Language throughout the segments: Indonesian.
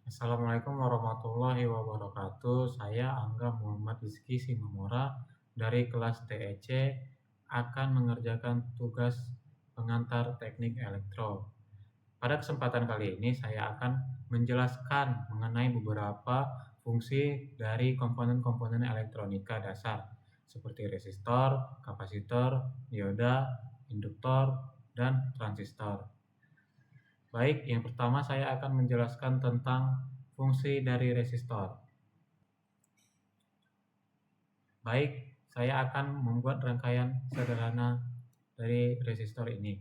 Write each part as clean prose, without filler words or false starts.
Assalamualaikum warahmatullahi wabarakatuh. Saya Angga Muhammad Rizky Simamora dari kelas TEC akan mengerjakan tugas pengantar teknik elektro. Pada kesempatan kali ini saya akan menjelaskan mengenai beberapa fungsi dari komponen-komponen elektronika dasar seperti resistor, kapasitor, dioda, induktor, dan transistor. Baik, yang pertama saya akan menjelaskan tentang fungsi dari resistor. Baik, saya akan membuat rangkaian sederhana dari resistor ini.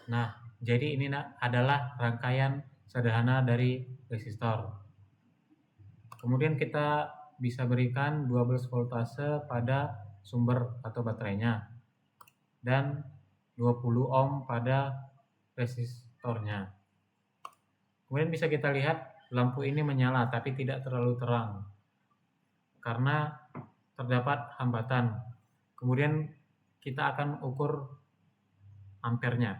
Nah, jadi ini adalah rangkaian sederhana dari resistor. Kemudian kita bisa berikan 12 voltase pada sumber atau baterainya dan 20 ohm pada resistornya. Kemudian bisa kita lihat lampu ini menyala tapi tidak terlalu terang karena terdapat hambatan. Kemudian kita akan ukur ampernya.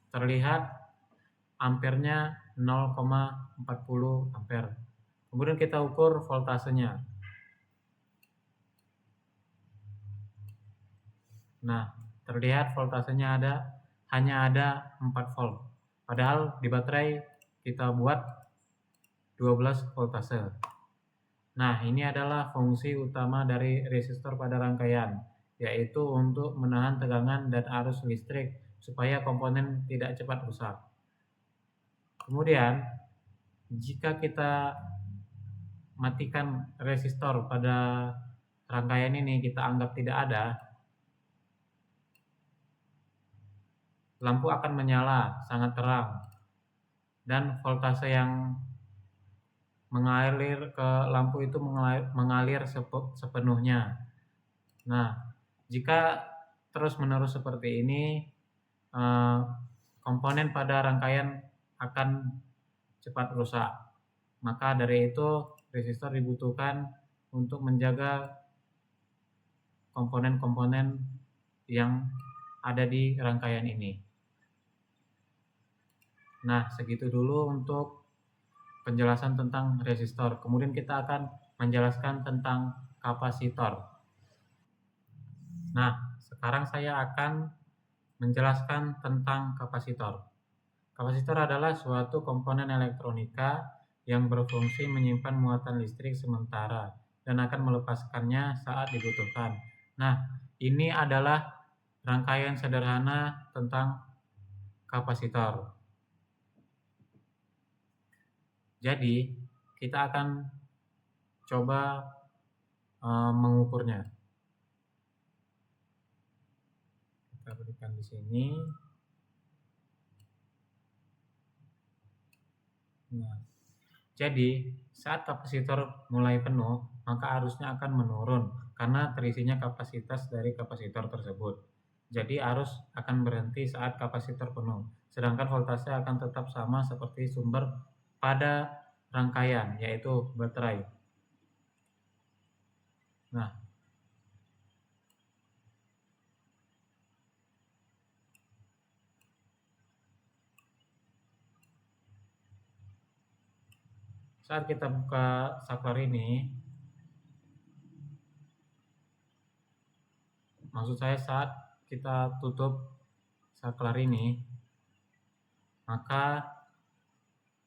Terlihat ampernya 0,40 ampere. Kemudian kita ukur voltasenya. Nah, terlihat voltasenya hanya ada 4 volt. Padahal di baterai kita buat 12 voltase. Nah, ini adalah fungsi utama dari resistor pada rangkaian, yaitu untuk menahan tegangan dan arus listrik supaya komponen tidak cepat rusak. Kemudian, jika kita matikan resistor pada rangkaian ini, kita anggap tidak ada, lampu akan menyala sangat terang dan voltase yang mengalir ke lampu itu mengalir sepenuhnya. Nah, jika terus-menerus seperti ini, komponen pada rangkaian akan cepat rusak. Maka dari itu resistor dibutuhkan untuk menjaga komponen-komponen yang ada di rangkaian ini. Nah, segitu dulu untuk penjelasan tentang resistor. Kemudian kita akan menjelaskan tentang kapasitor. Nah, sekarang saya akan menjelaskan tentang kapasitor. Kapasitor adalah suatu komponen elektronika yang berfungsi menyimpan muatan listrik sementara dan akan melepaskannya saat dibutuhkan. Nah, ini adalah rangkaian sederhana tentang kapasitor. Jadi, kita akan coba mengukurnya. Kita berikan di sini. Nah, jadi saat kapasitor mulai penuh, maka arusnya akan menurun karena terisinya kapasitas dari kapasitor tersebut. Jadi arus akan berhenti saat kapasitor penuh, sedangkan voltase akan tetap sama seperti sumber pada rangkaian, yaitu baterai. Nah, saat kita buka saklar ini, maksud saya saat kita tutup saklar ini, maka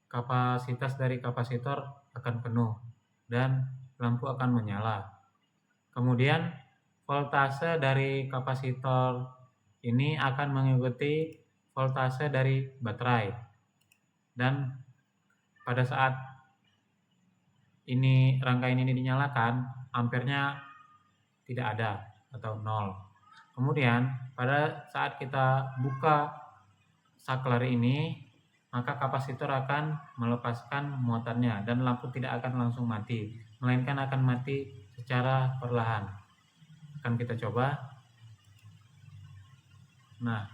kapasitas dari kapasitor akan penuh dan lampu akan menyala. Kemudian voltase dari kapasitor ini akan mengikuti voltase dari baterai. Dan pada saat rangkaian ini dinyalakan, ampernya tidak ada atau 0. Kemudian pada saat kita buka saklar ini, maka kapasitor akan melepaskan muatannya dan lampu tidak akan langsung mati, melainkan akan mati secara perlahan. Akan kita coba. Nah,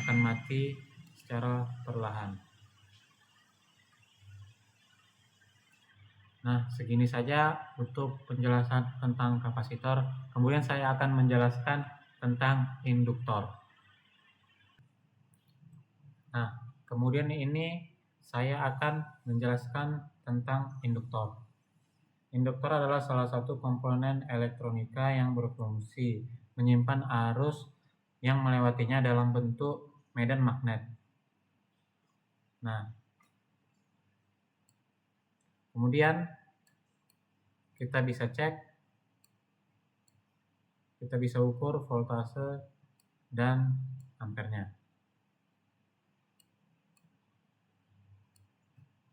akan mati secara perlahan. Nah, segini saja untuk penjelasan tentang kapasitor. Kemudian saya akan menjelaskan tentang induktor. Nah, kemudian ini saya akan menjelaskan tentang induktor. Induktor adalah salah satu komponen elektronika yang berfungsi menyimpan arus yang melewatinya dalam bentuk medan magnet. Nah, kemudian kita bisa cek, kita bisa ukur voltase dan ampernya.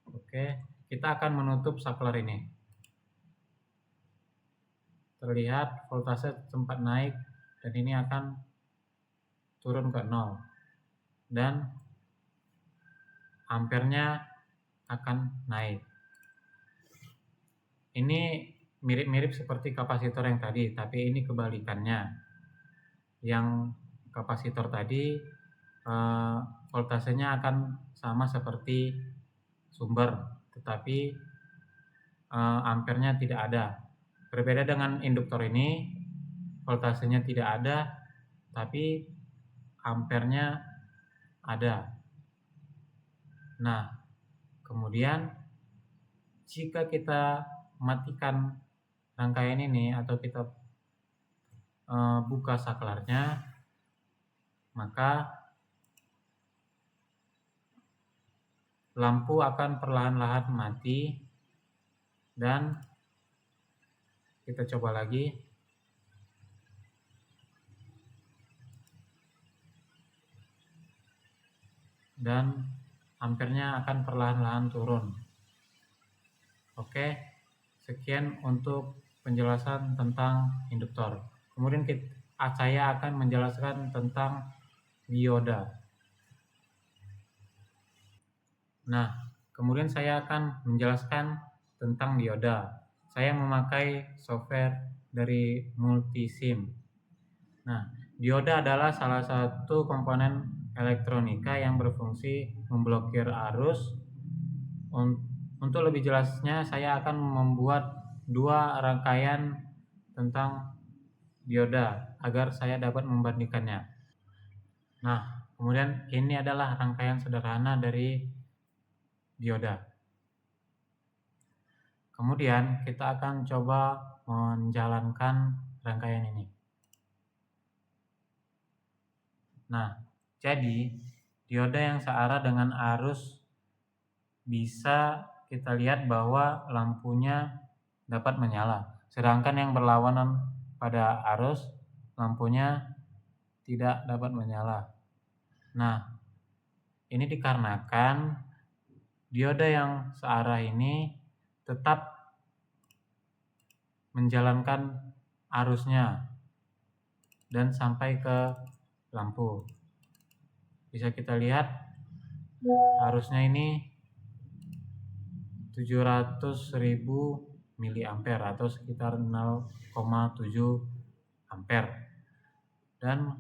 Oke, kita akan menutup saklar ini. Terlihat voltase sempat naik dan ini akan turun ke 0. Dan ampernya akan naik. Ini mirip-mirip seperti kapasitor yang tadi, tapi ini kebalikannya. Yang kapasitor tadi voltasenya akan sama seperti sumber, tetapi ampernya tidak ada. Berbeda dengan induktor ini, voltasenya tidak ada, tapi ampernya ada. Nah, kemudian jika kita matikan rangkaian ini atau kita buka saklarnya, maka lampu akan perlahan-lahan mati dan kita coba lagi. Dan ampernya akan perlahan-lahan turun. Oke, sekian untuk penjelasan tentang induktor. Kemudian saya akan menjelaskan tentang dioda. Nah, kemudian saya akan menjelaskan tentang dioda. Saya memakai software dari Multisim. Nah, dioda adalah salah satu komponen elektronika yang berfungsi memblokir arus. Untuk lebih jelasnya, saya akan membuat dua rangkaian tentang dioda agar saya dapat membandingkannya. Nah, kemudian ini adalah rangkaian sederhana dari dioda. Kemudian kita akan coba menjalankan rangkaian ini. Nah, jadi dioda yang searah dengan arus bisa kita lihat bahwa lampunya dapat menyala. Sedangkan yang berlawanan pada arus, lampunya tidak dapat menyala. Nah, ini dikarenakan dioda yang searah ini tetap menjalankan arusnya dan sampai ke lampu. Bisa kita lihat arusnya ini 700.000 miliampere atau sekitar 0,7 ampere. Dan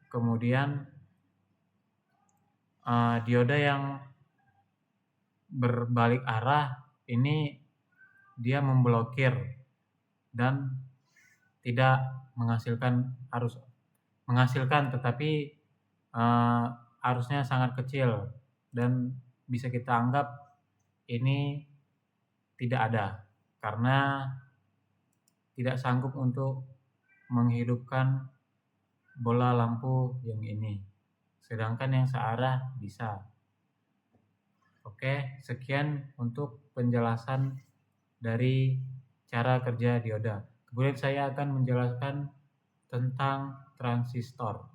kemudian dioda yang berbalik arah ini dia memblokir dan tidak menghasilkan arus. Menghasilkan tetapi arusnya sangat kecil dan bisa kita anggap ini tidak ada karena tidak sanggup untuk menghidupkan bola lampu yang ini. Sedangkan yang searah bisa. Oke, sekian untuk penjelasan dari cara kerja dioda. Kemudian saya akan menjelaskan tentang transistor.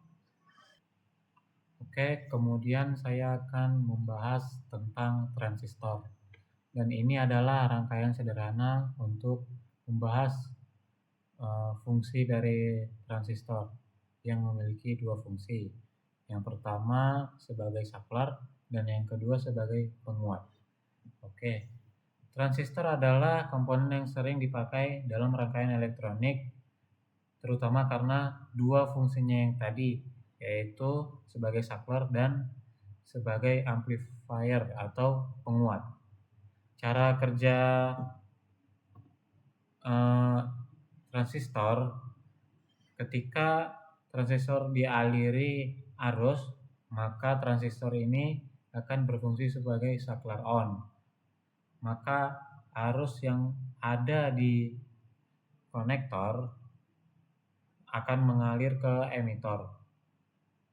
Oke, kemudian saya akan membahas tentang transistor. Dan ini adalah rangkaian sederhana untuk membahas fungsi dari transistor yang memiliki dua fungsi. Yang pertama sebagai saklar dan yang kedua sebagai penguat. Oke. Transistor adalah komponen yang sering dipakai dalam rangkaian elektronik terutama karena dua fungsinya yang tadi, yaitu sebagai saklar dan sebagai amplifier atau penguat. Cara kerja transistor, ketika transistor dialiri arus, maka transistor ini akan berfungsi sebagai saklar on. Maka arus yang ada di konektor akan mengalir ke emitor.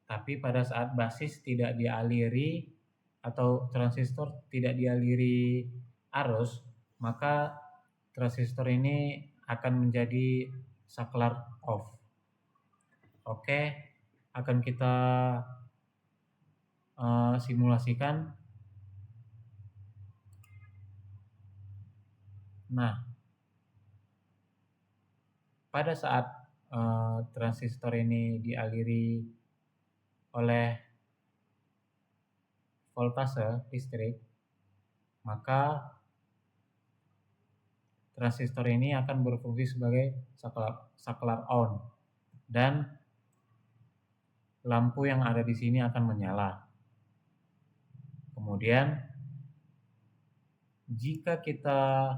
Tapi pada saat basis tidak dialiri atau transistor tidak dialiri arus, maka transistor ini akan menjadi saklar off. Oke, akan kita simulasikan. Nah, pada saat transistor ini dialiri oleh voltase listrik, maka transistor ini akan berfungsi sebagai saklar on dan lampu yang ada di sini akan menyala. Kemudian jika kita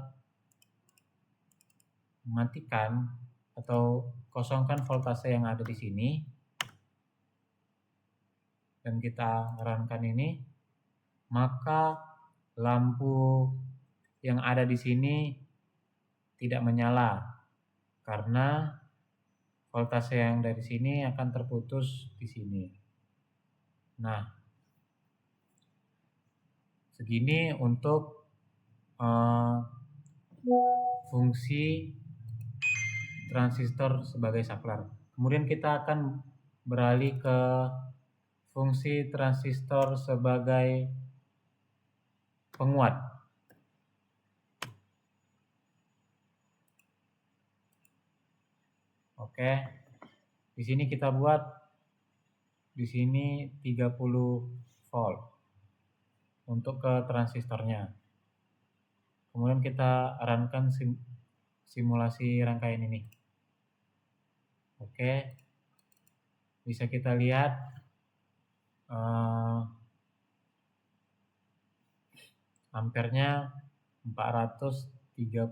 matikan atau kosongkan voltase yang ada di sini dan kita runkan ini, maka lampu yang ada di sini tidak menyala karena voltase yang dari sini akan terputus di sini. Nah, segini untuk fungsi transistor sebagai saklar. Kemudian kita akan beralih ke fungsi transistor sebagai penguat. Oke. Di sini kita buat di sini 30 volt untuk ke transistornya. Kemudian kita runkan simulasi rangkaian ini. Oke. Bisa kita lihat ampernya 431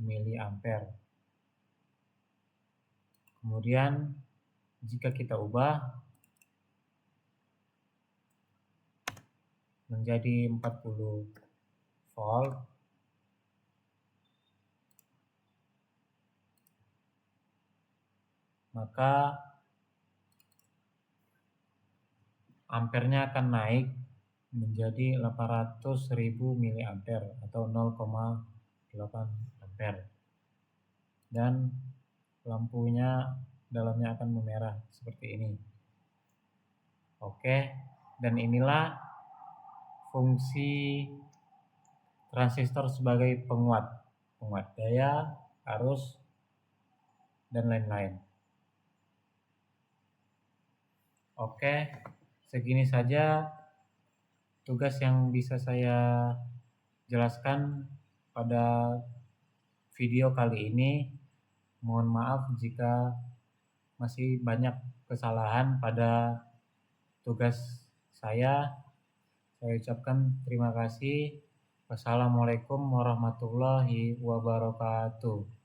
miliampere. Kemudian jika kita ubah menjadi 40 volt, maka ampernya akan naik menjadi 800.000 miliampere atau 0,8 ampere. Dan lampunya dalamnya akan memerah seperti ini. Oke, dan inilah fungsi transistor sebagai penguat daya, arus, dan lain-lain. Oke, segini saja tugas yang bisa saya jelaskan pada video kali ini. Mohon maaf jika masih banyak kesalahan pada tugas saya. Saya ucapkan terima kasih. Wassalamualaikum warahmatullahi wabarakatuh.